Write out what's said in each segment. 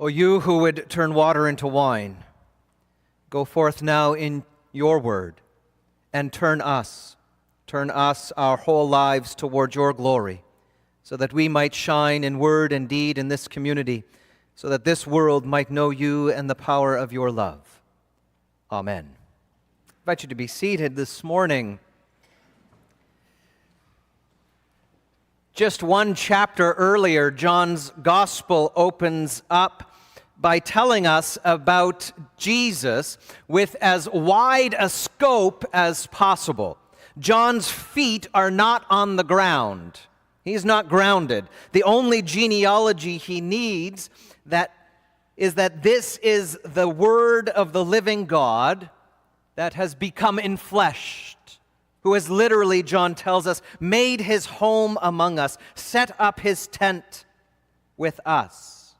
O you who would turn water into wine, go forth now in your word and turn us, our whole lives toward your glory, so that we might shine in word and deed in this community, so that this world might know you and the power of your love. Amen. I invite you to be seated this morning. Just one chapter earlier, John's gospel opens up by telling us about Jesus with as wide a scope as possible. John's feet are not on the ground. He's not grounded. The only genealogy he needs is that this is the word of the living God that has become enfleshed, who has literally, John tells us, made his home among us, set up his tent with us.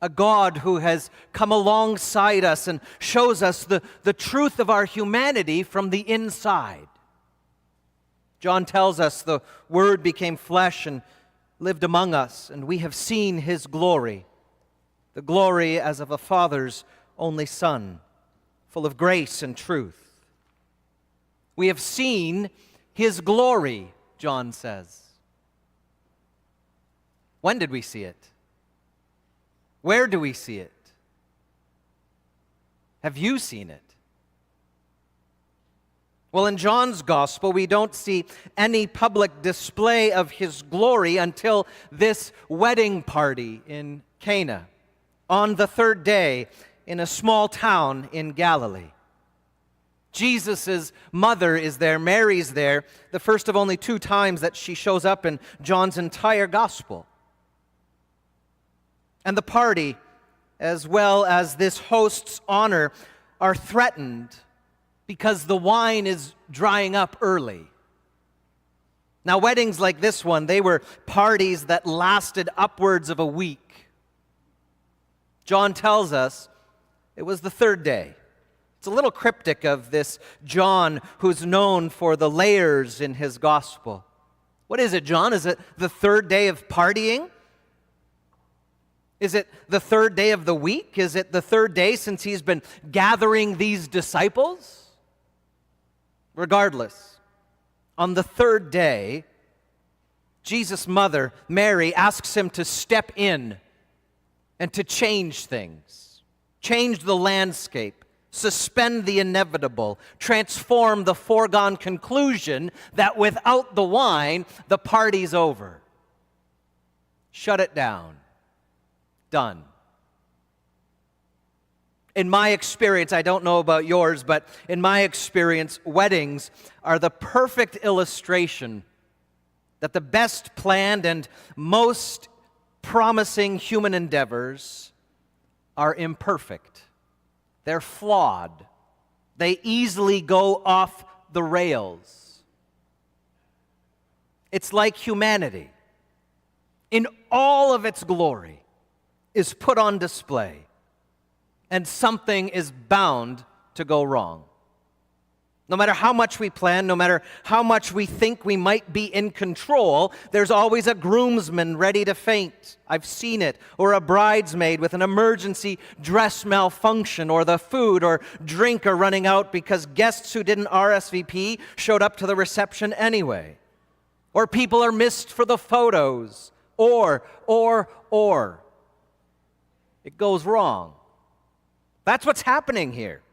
A God who has come alongside us and shows us the truth of our humanity from the inside. John tells us the Word became flesh and lived among us, and we have seen his glory, the glory as of a Father's only Son, full of grace and truth. We have seen his glory, John says. When did we see it? Where do we see it? Have you seen it? Well, in John's gospel, we don't see any public display of his glory until this wedding party in Cana on the third day in a small town in Galilee. Jesus' mother is there, Mary's there, the first of only 2 times that she shows up in John's entire gospel. And the party, as well as this host's honor, are threatened because the wine is drying up early. Now, weddings like this one, they were parties that lasted upwards of a week. John tells us it was the third day. It's a little cryptic of this John, who's known for the layers in his gospel. What is it, John? Is it the third day of partying? Is it the third day of the week? Is it the third day since he's been gathering these disciples? Regardless, on the third day, Jesus' mother, Mary, asks him to step in and to change things, change the landscape, suspend the inevitable, transform the foregone conclusion that without the wine, the party's over. Shut it down. Done. In my experience, I don't know about yours, but in my experience, weddings are the perfect illustration that the best planned and most promising human endeavors are imperfect. They're flawed. They easily go off the rails. It's like humanity, in all of its glory, is put on display, and something is bound to go wrong. No matter how much we plan, no matter how much we think we might be in control, there's always a groomsman ready to faint. I've seen it. Or a bridesmaid with an emergency dress malfunction, or the food or drink are running out because guests who didn't RSVP showed up to the reception anyway. Or people are missed for the photos. Or. It goes wrong. That's what's happening here.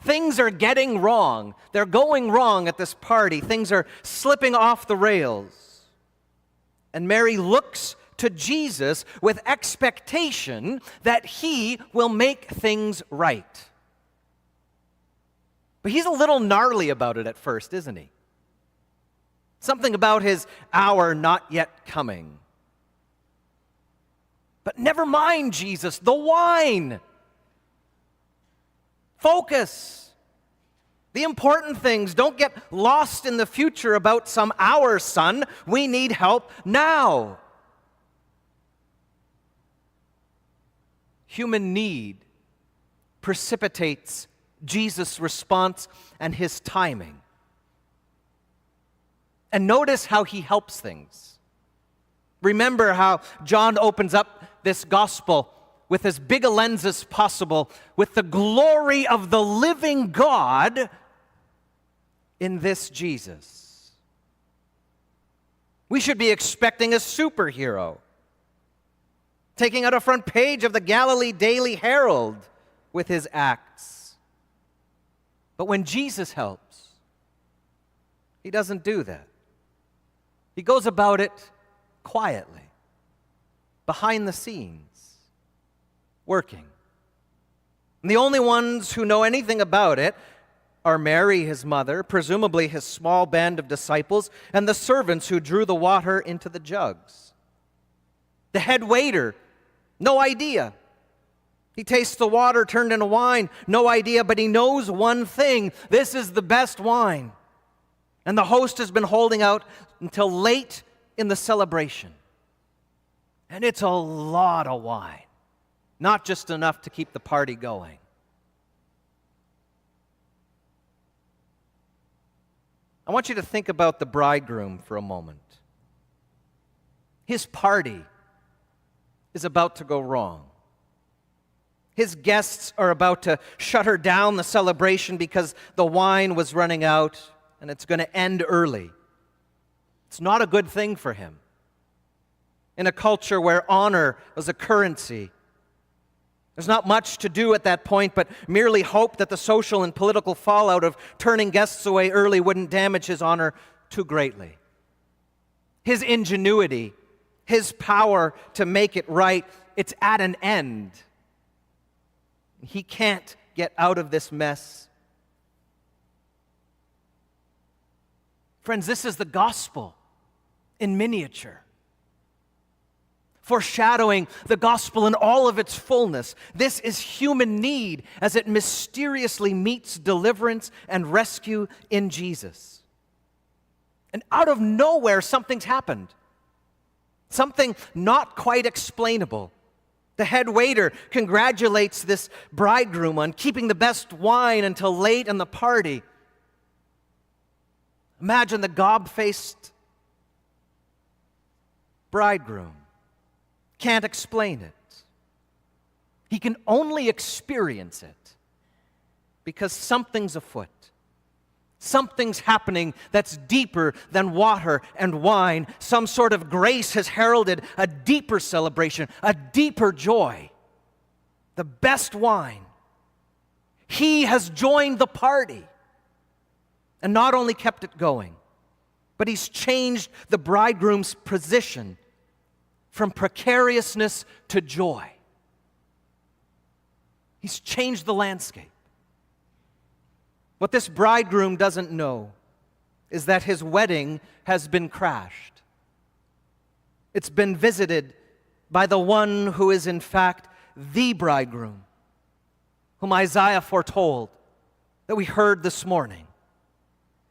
Things are getting wrong. They're going wrong at this party. Things are slipping off the rails. And Mary looks to Jesus with expectation that he will make things right. But he's a little gnarly about it at first, isn't he? Something about his hour not yet coming. But never mind, Jesus, the wine. Focus. The important things. Don't get lost in the future about some hour, son. We need help now. Human need precipitates Jesus' response and his timing. And notice how he helps things. Remember how John opens up this gospel with as big a lens as possible, with the glory of the living God in this Jesus. We should be expecting a superhero, taking out a front page of the Galilee Daily Herald with his acts. But when Jesus helps, he doesn't do that. He goes about it quietly, behind the scenes, working. And the only ones who know anything about it are Mary, his mother, presumably his small band of disciples, and the servants who drew the water into the jugs. The head waiter, no idea. He tastes the water turned into wine, no idea, but he knows one thing: this is the best wine. And the host has been holding out until late in the celebration. And it's a lot of wine, not just enough to keep the party going. I want you to think about the bridegroom for a moment. His party is about to go wrong. His guests are about to shutter down the celebration because the wine was running out and it's going to end early. It's not a good thing for him. In a culture where honor was a currency, there's not much to do at that point but merely hope that the social and political fallout of turning guests away early wouldn't damage his honor too greatly. His ingenuity, his power to make it right, it's at an end. He can't get out of this mess. Friends, this is the gospel in miniature, foreshadowing the gospel in all of its fullness. This is human need as it mysteriously meets deliverance and rescue in Jesus. And out of nowhere, something's happened. Something not quite explainable. The head waiter congratulates this bridegroom on keeping the best wine until late in the party. Imagine the gob-faced bridegroom. Can't explain it. He can only experience it because something's afoot. Something's happening that's deeper than water and wine. Some sort of grace has heralded a deeper celebration, a deeper joy. The best wine. He has joined the party and not only kept it going, but he's changed the bridegroom's position from precariousness to joy. He's changed the landscape. What this bridegroom doesn't know is that his wedding has been crashed. It's been visited by the one who is in fact the bridegroom, whom Isaiah foretold, that we heard this morning.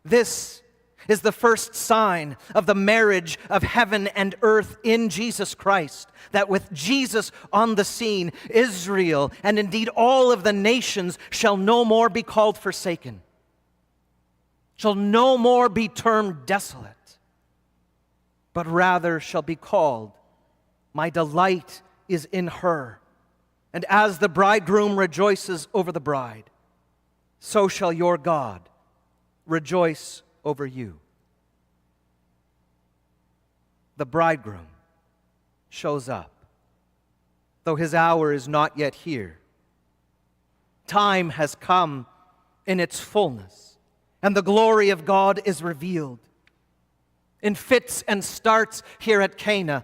This is the first sign of the marriage of heaven and earth in Jesus Christ, that with Jesus on the scene, Israel, and indeed all of the nations, shall no more be called forsaken, shall no more be termed desolate, but rather shall be called, my delight is in her. And as the bridegroom rejoices over the bride, so shall your God rejoice over you. The bridegroom shows up, though his hour is not yet here. Time has come in its fullness, and the glory of God is revealed. In fits and starts here at Cana,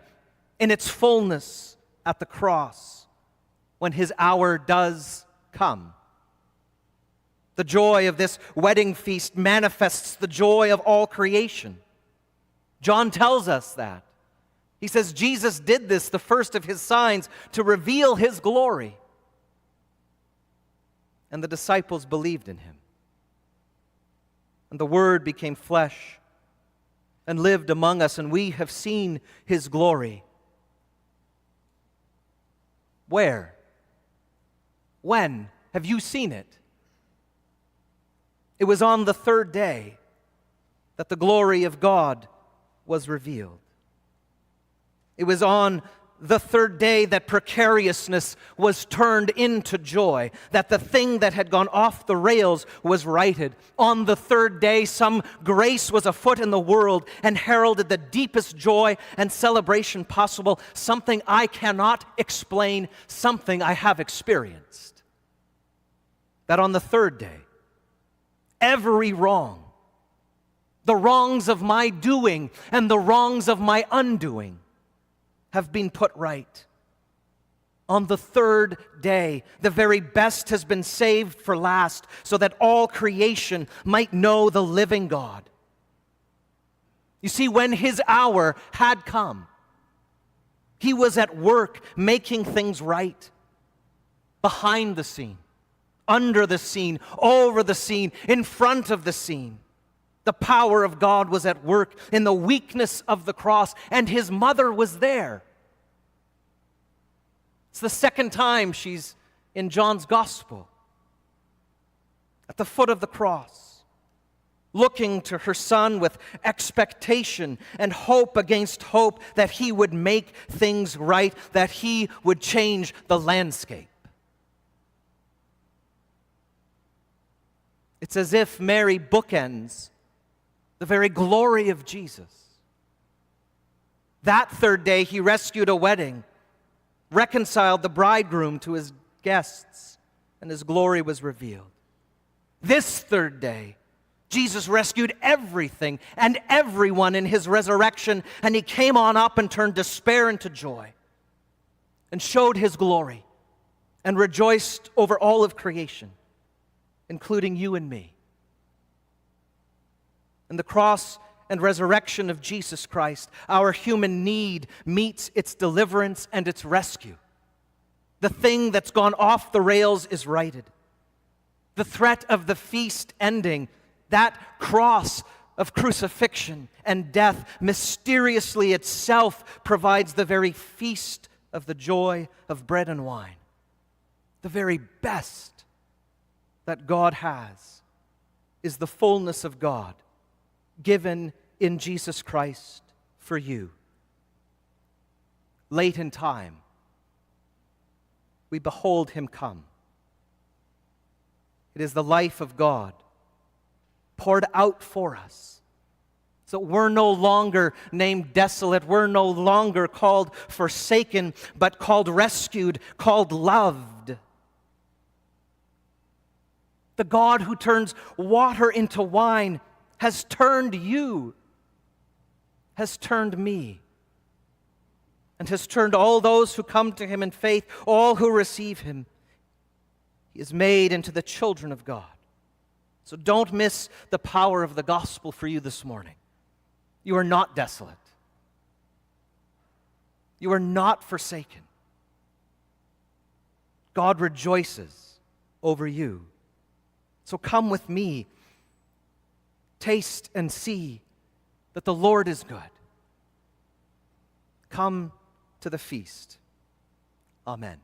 in its fullness at the cross, when his hour does come. The joy of this wedding feast manifests the joy of all creation. John tells us that. He says Jesus did this, the first of his signs, to reveal his glory. And the disciples believed in him. And the Word became flesh and lived among us, and we have seen his glory. Where? When have you seen it? It was on the third day that the glory of God was revealed. It was on the third day that precariousness was turned into joy, that the thing that had gone off the rails was righted. On the third day, some grace was afoot in the world and heralded the deepest joy and celebration possible, something I cannot explain, something I have experienced. That on the third day, every wrong, the wrongs of my doing and the wrongs of my undoing, have been put right. On the third day, the very best has been saved for last, so that all creation might know the living God. You see, when his hour had come, he was at work making things right. Behind the scene, under the scene, over the scene, in front of the scene. The power of God was at work in the weakness of the cross, and his mother was there. It's the second time she's in John's gospel, at the foot of the cross, looking to her son with expectation and hope against hope that he would make things right, that he would change the landscape. It's as if Mary bookends the very glory of Jesus. That third day, he rescued a wedding, reconciled the bridegroom to his guests, and his glory was revealed. This third day, Jesus rescued everything and everyone in his resurrection, and he came on up and turned despair into joy, and showed his glory, and rejoiced over all of creation, including you and me. In the cross and resurrection of Jesus Christ, our human need meets its deliverance and its rescue. The thing that's gone off the rails is righted. The threat of the feast ending, that cross of crucifixion and death, mysteriously itself provides the very feast of the joy of bread and wine. The very best that God has is the fullness of God given in Jesus Christ for you. Late in time, we behold him come. It is the life of God poured out for us. So we're no longer named desolate. We're no longer called forsaken, but called rescued, called loved. The God who turns water into wine has turned you, has turned me, and has turned all those who come to him in faith, all who receive him. He is made into the children of God. So don't miss the power of the gospel for you this morning. You are not desolate. You are not forsaken. God rejoices over you. So come with me. Taste and see that the Lord is good. Come to the feast. Amen.